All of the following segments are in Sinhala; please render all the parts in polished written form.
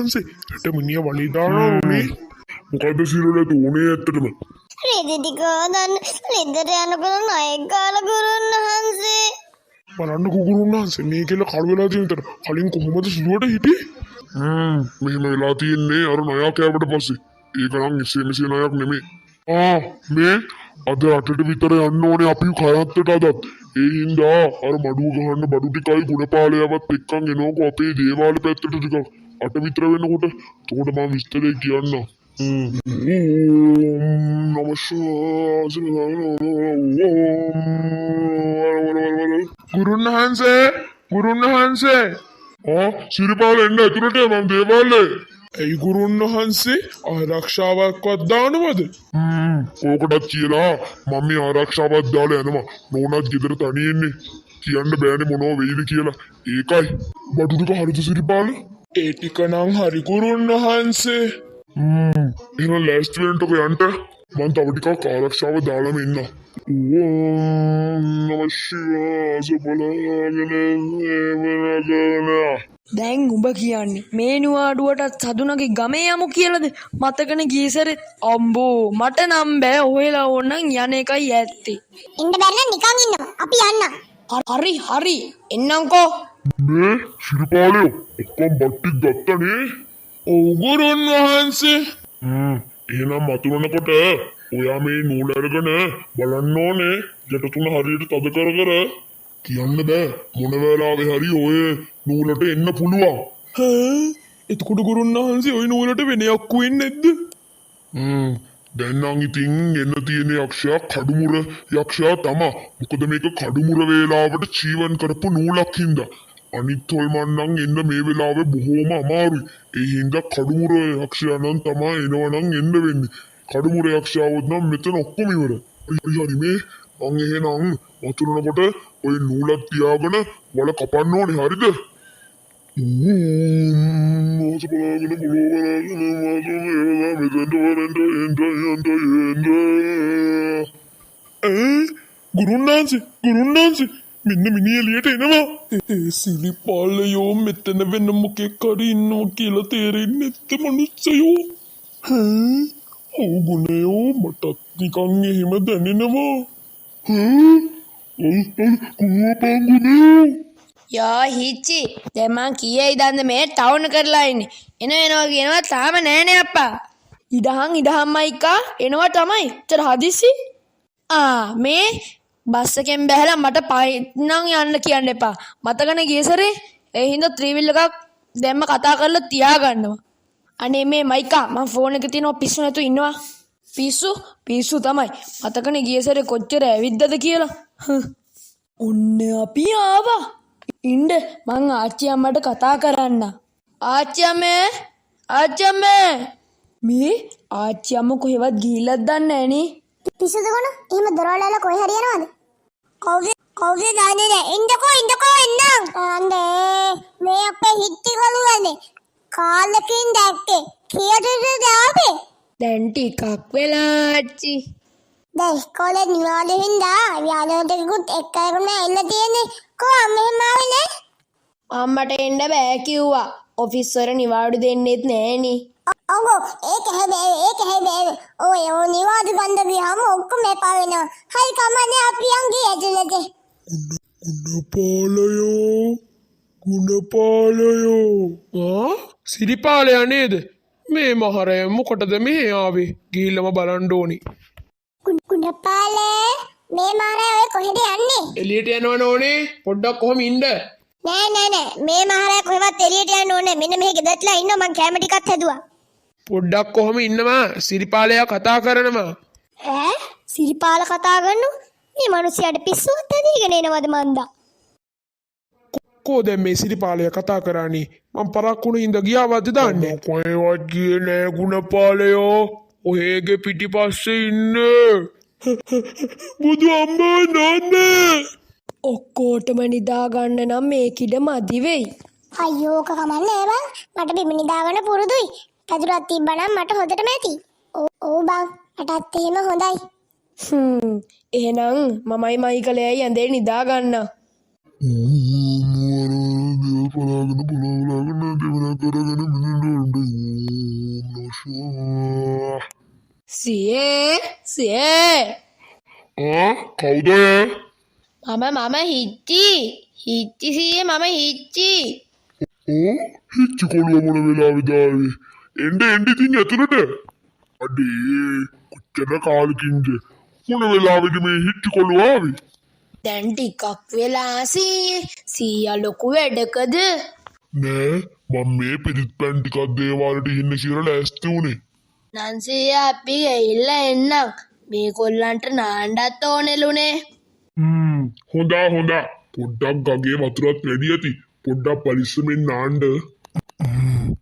වහන්සේ රට මිනිහ වලේ දානවා උනේ. මොකද සිරුරට උනේ ඇත්තටම. රෙදි ටික හදන්න ලෙදර යනකොට ණයෙක් ගාලා ගුරුන් වහන්සේ. බලන්න කුකුරුන් වහන්සේ මේ කියලා කල් වෙලා තියෙන විතර කලින් කොහොමද සිරුරට හිටියේ? මෙහෙම වෙලා තියෙන්නේ අර ණයා කෑවට පස්සේ. ඒක නම් ඉස්සේ ණයක් නෙමෙයි. මේ අද රටට විතර යන්න ඕනේ අපි කයත්තට අදත්. ඒ හින්දා අර මඩුව ගහන්න බඩු ටිකයි ගුණපාලයවත් එක්කන් එනකො අපේ දේවාල පැත්තට ටිකක් අට විතර වෙනකොට එතකොට මම විස්තරේ කියන්න. ගුරුන් වහන්සේ සිරිපාල එන්න ඇතුළට මම දේවාලේ. ඇයි ගුරුන් වහන්සේ ආරක්ෂාවක්වත් දානවද? කෝකටත් කියලා මම මේ ආරක්ෂාවක් දාලා යනවා. නෝනාත් ගෙදර තනියෙන්නේ. කියන්න බෑනේ මොනව වෙයිද කියලා. ඒකයි. බඩු ටික හරිද සිරිපාල? ඒ ටික නම් හරි ගුරුන් වහන්සේ. එහෙනම් ලෑස්ති වෙන්නකෝ යන්න. මම තව ටිකක් ආරක්ෂාව දාලාම ඉන්න. දැන් උඹ කියන්නේ මේ නුවාඩුවටත් සදුනගේ ගමේ යමු කියලාද? මතකනේ ගීසරෙත් අම්බෝ මට නම් බෑ ඔහෙලා ඕනනම් යන එකයි ඇත්තේ. ඉන්න බැරි නම් නිකන් ඉන්නවා. අපි යන්න. හරි එන්නම්කෝ. මේ සිරිපාලයෝ ඔක්කොම බට්ටි ගත්තනේ. ඔව් ගුරුන් වහන්සේ. එහෙනම් මතුනනකොට ඔයා මේ නූල අරගෙන බලන්න ඕනේ යට තුන හරියට තද කර කියන්න බෑ මොන වෙලාවෙ හරි ඔය නූලට එන්න පුළුවන්. එතකොට ගුරුන් වහන්සේ ඔය නූලට වෙන යක්කු වෙන්නේ නැද්ද? දැන් නම් ඉතින් එන්න තියෙන යක්ෂයා කඩුමුර යක්ෂයා තමයි. මොකද මේක කඩුමුර වේලාවට ජීවන් කරපු නූලක් හින්දා. අනිත් හොල්මන් නම් එන්න මේ වෙලාවේ බොහොම අමාරුයි. ඒ හින්දා කඩුමුර යක්ෂයා නම් තමයි එනවනම් එන්න වෙන්නේ. කඩුමුර යක්ෂයාවොත් නම් මෙතන ඔක්කොම ඉවරයි. හරි මේ මං එහෙනම් වතුරනකොට ඔය නූලක් තියාගෙන වල කපන්න ඕනේ හරිද? ගුරුන් වහන්සේ මෙන්න මිනිහ එළියට එනවා. සිරිපාලයෝ මෙතන වෙන මොකෙක් හරි ඉන්නවා කියලා තේරෙන්නේ නැත්te මනුස්සයෝ. ඔව් ගුණයෝ මටත් නිකන් එහෙම දැනෙනවා. යා හිච්චි දැන් මං කීයේ ඉඳන්ද මේ ටවුන් කරලා ඉන්නේ. එනවා කියනවා තාම නෑනේ අප්පා. ඉදහන් මයිකා එනවා තමයි. චර හදිසි. මේ බස් එකෙන් බැහැලා මට පයින්නම් යන්න කියන්න එපා. මතකනේ ගියසරේ ඒ හින්දා ත්‍රිවිල් එකක් දැම්ම කතා කරලා තියාගන්නවා. අනේ මේ මයිකා මම ෆෝන් එකේ තියෙනවා පිස්සු නැතු ඉන්නවා. පිස්සු තමයි. මතකනේ ගියසරේ කොච්චර ඇවිද්දද කියලා. ඔන්න අපි ආවා. ඉන්න මං ආච්චි අම්මට කතා කරන්න. ආච්චි අම්මේ මේ ආච්චි අම්ම කොහෙවත් ගිහිල්ලත් දන්නේ නැහනේ. පිස්සුද කොන? එහෙම දොරවල් කොහෙ හරි යනවද? කවුද දන්නේ නැහැ. ඉන්නකෝ එන්නම්. අනේ මේ අපේ හිටි කළුවනේ. කාලෙකින් දැක්කේ. කීයටද ආවේ? දැන් ටිකක් වෙලා ආච්චි. දැන් ඉස්කෝලේ නිවාඩු හින්දා යාළුවෝටකුත් එක්කගෙන එන්න තියෙන්නේ. කොහොම මෙහෙම ආවේ නේ? අම්මට එන්න බෑ කිව්වා. ඔෆිස් වල නිවාඩු දෙන්නෙත් නෑනේ. ඔව් ඒක හැබැයි ඔය නිවාඩු ගන්න ගියාම ඔක්කොම එපා වෙනවා. හරි කමන්නේ අපි යන්ගේ ඇතුළට. ගුණපාලයෝ සිරිපාලයා නේද? මේ මහරය මොකටද මෙහෙ ආවේ? ගිහිල්ලම බලන්න ඕනි. ගුණපාලේ මේ මහරය ඔය කොහෙද යන්නේ? එළියට යනවන ඕනේ. පොඩ්ඩක් කොහොම ඉන්න. නෑ මේ මහරය කොහෙවත් එළියට යන්න ඕනේ. මෙන්න මෙහෙ ගෙදරටලා ඉන්නවා. මං කැම ටිකක් හැදුවා. පොඩ්ඩක් කොහොම ඉන්නවා. සිරිපාලයා කතා කරනවා. සිරිපාල කතා කරනවා? මේ මිනිහයාට පිස්සුවත් ඇදීගෙන එනවද මන්දා? කො දැන් මේ සිරිපාලයා කතා කරන්නේ? මං පරක්කුණ හින්දා ගියාවද දාන්නේ? කොහෙවත් ගියේ නෑ ගුණපාලයෝ. ඔයගේ පිටිපස්සේ ඉන්නේ. බුදු අම්මා නෝනේ. ඔක්කොටම නිදා ගන්න නම් මේ කිඩ මදි වෙයි. අයියෝ කමන්නේ බං. මට බිම නිදා ගන්න පුරුදුයි. කදුරක් තිබ්බනම් මට හොඳටම ඇති. ඔව් බං. මටත් එහෙම හොඳයි. එහෙනම් මමයි මයිකලයි ඇඳේ නිදා ගන්න. පලාගෙන දෙවනා කරගෙන මිනිඳුන්ට සේ කවුද ඔය? මම හිච්චි සීයේ මම හිච්චි. හිච්චි කොළුව මොන වෙලාවෙද ආවේ? එන්න ඉතින් ඇතුළට. අඩේ කොච්චර කාලෙකින්ද මොන වෙලාවෙද මේ හිච්චි කොළුව ආවේ? දැන් ටිකක් වෙලා සීයා ලොකු වැඩකද? නෑ මම මේ පිරිත් පැන් ටිකක් දේවාලට ඉන්න කියලා ලෑස්ති වුණේ. නන්සිය අපි ඇවිල්ලා එන්නම්. මේ කොල්ලන්ට නාන්නත් ඕනෙලුනේ. හොඳා පොඩ්ඩක් ගගේ වතුරත් වැඩි ඇති. පොඩ්ඩක් පරිස්සමෙන් නාන්න.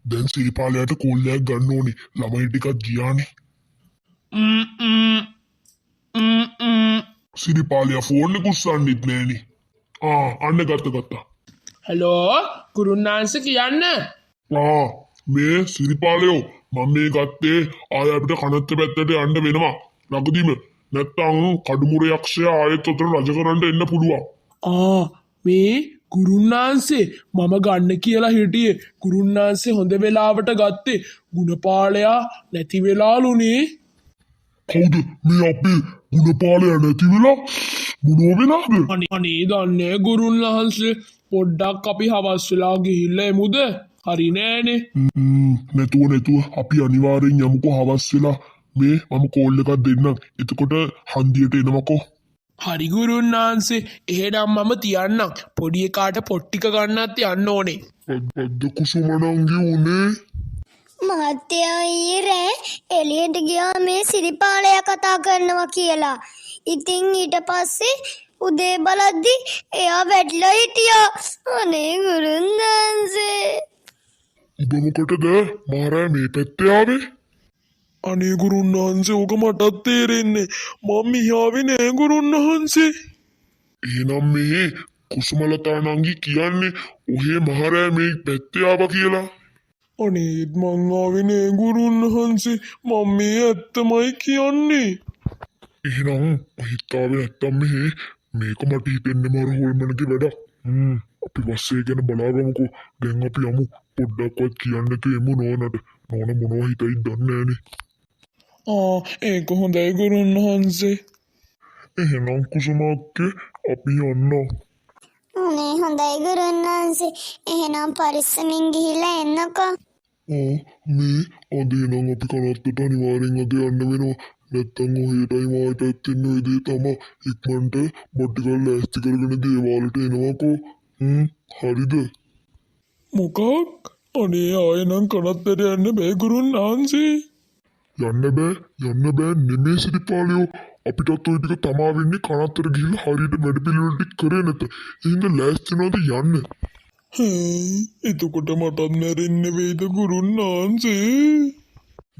දැන් සිරිපාලයට කෝල්ලයක් ගන්න ඕනේ. ළමයි ටිකක් ගියානේ. සිරිපාලයා ෆෝන් එක උස්සන්නෙත් නෑනේ. අන්න ගත්තා. හලෝ කුරුන්නාන්ස කියන්න. මේ සිරිපාලයෝ මම මේ ගත්තේ ආය අපිට කනත්ත පැත්තට යන්න වෙනවා. ළඟදිම නැත්තම් කඩුමුර යක්ෂයා ආයෙත් උතර රජ කරන්න එන්න පුළුවන්. මේ කුරුන්නාන්සේ මම ගන්න කියලා හිටියේ. කුරුන්නාන්සේ හොඳ වෙලාවට ගත්තේ. ගුණපාලයා නැති වෙලාලුනේ. කවුද මේ අපේ ගුණපාලයා නැති වෙලා? මොනෝ වෙලාද? අනේ දන්නේ ගුරුන්නාන්සේ පොඩ්ඩක් අපි හවස් වෙලා ගිහිල්ලා එමුද? හරි නෑනේ. නැතුව අපි අනිවාර්යෙන් යමුකෝ හවස් වෙලා. මේ මම කෝල් එකක් දෙන්නම්. එතකොට හන්දියට එනවකෝ. හරි ගුරුන්නාන්සේ එහෙනම් මම තියන්නම්. පොඩි එකාට පොත් ටික ගන්නත් යන්න ඕනේ. අද කුසුමනංගි උනේ මහත්තයා ඊරේ එළියට ගියා මේ සිරිපාලයා කතා කරනවා කියලා. ඉතින් ඊට පස්සේ උදේ බලද්දි එයා වැටලා හිටියා. අනේ ගුරුන්නාන්සේ. ඔබ මොකටද මාරා මේ පැත්තේ ආවේ? අනේ ගුරුන්නාන්සේ ඕක මටත් තේරෙන්නේ. මම මියාවේ නෑ ගුරුන්නාන්සේ. එහෙනම් මේ කුසුමලතා නංගි කියන්නේ ඔහේ මහරෑ මේ පැත්තේ ආවා කියලා. අනේ මං ආවේ නෑ ගුරුන්නාන්සේ. මම මේ ඇත්තමයි කියන්නේ. එහෙනම් හිතාවේ නැත්තම් මේක මට හිතෙන්නේ මර හොල්මනගේ වැඩක්. අපි බස්සේ ගැන බලාගමුකෝ. දැන් අපි යමු. පොඩ්ඩක්වත් කියන්න කියමු නෝනට. නෝන මොනවා හිතයි දන්නේ නෑනේ. ඒක හොඳයි ගුරුන්නාන්සේ. එහෙනම් කුසුමක්කේ අපි යන්නම්. අනේ හොඳයි ගුරුන්නාන්සේ. එහෙනම් පරිස්සමින් ගිහිල්ලා එන්නකෝ. මේ අදේනම් අපි කනත්තට අනිවාර්යෙන් අද යන්න වෙනවා. නැත්තම් ඔහෙටයි මාටත් එන්න ඔය දේ තමයි. ඉක්මනට බොට්ටිකල් ලෑස්ති කරගෙන දේවාලට එනවාකෝ. හරිද? මොකක්? අනේ ආයෙනම් කනත්තට යන්න බෑ ගුරුන්නාන්සේ. යන්න බෑ නෙමේ සිරිපාලයෝ. අපිටත් ඔය ටික තමා වෙන්නේ කනත්තට ගිහිල්ලා හරියට වැඩ පිළිවෙල ටික කරේ නැත. එහෙනම් ලෑස්ති වෙනවද යන්න? එතකොට මටත් මැරෙන්න වෙයිද ගුරුන්නාන්සේ?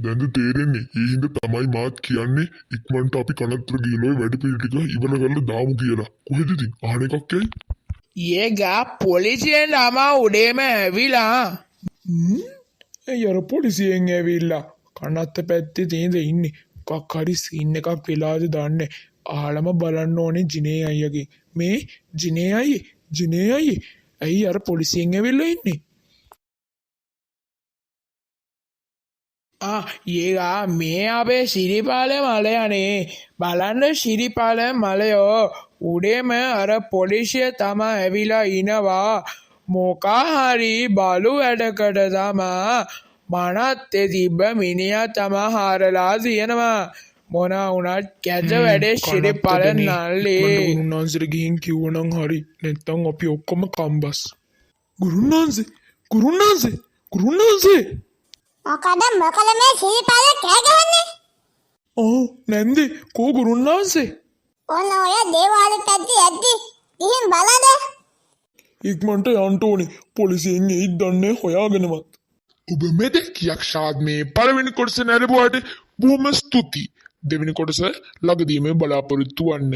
දැන්ද තේරෙන්නේ? ඒ හින්දා තමයි මාත් කියන්නේ ඉක්මනට අපි කනත්තට ගිහිල්ලා වැඩ පිළිවෙල ටික ඉවර කරලා දාමු කියලා. කොහෙද ඉතින් අහන එකක් ඇයි? ඒගා පොලිසියෙන් ළමා උඩේම ඇවිලා. අර පොලිසියෙන් ඇවිල්ලා කනත්ත පැත්තේ තේඳ ඉන්නේ. මොකක් හරි සීන් එකක් වෙලාද දන්නේ. ආලම බලන්න ඕනේ ජිනේ අයියගේ. මේ ජිනේ අයියේ ඇයි අර පොලිසියෙන් ඇවිල්ලා ඉන්නේ? ඒගා මේ අපේ සිරිපාල මලයනේ. බලන්න සිරිපාල මලයෝ උඩේම අර පොලිසිය තමා ඇවිලා ඉනවා. මොකා හරි බලු වැඩකට තමා මනත්තේ තිබ්බ මිනිහා තමා හාරලා තියෙනවා. මොනා වුණත් කැත වැඩේ සිරිපාල නල්ලේ. ගුරුන්නාන්සේට ගිහින් කිව්වනම් හරි. නැත්තම් අපි ඔක්කොම කම්බස්. ගුරුන්නාන්සේ මොකද මේ සිරිපාල කෑ ගහන්නේ? නැන්දේ කෝ ගුරුන්නාන්සේ? ඔන්න ඔය දේවාලෙට ඇද්දි ගිහින් බලද? ඉක්මනට යන්න ඕනේ. පොලිසියෙන් එයිද දන්නේ හොයාගෙනවත්. ඔබ මෙතෙක් යක්ෂාත් මේ පළවෙනි කොටස නැරඹුවාට බොහොම ස්තුතියි. දෙවෙනි කොටස ළඟදීම බලාපොරොත්තු වන්න.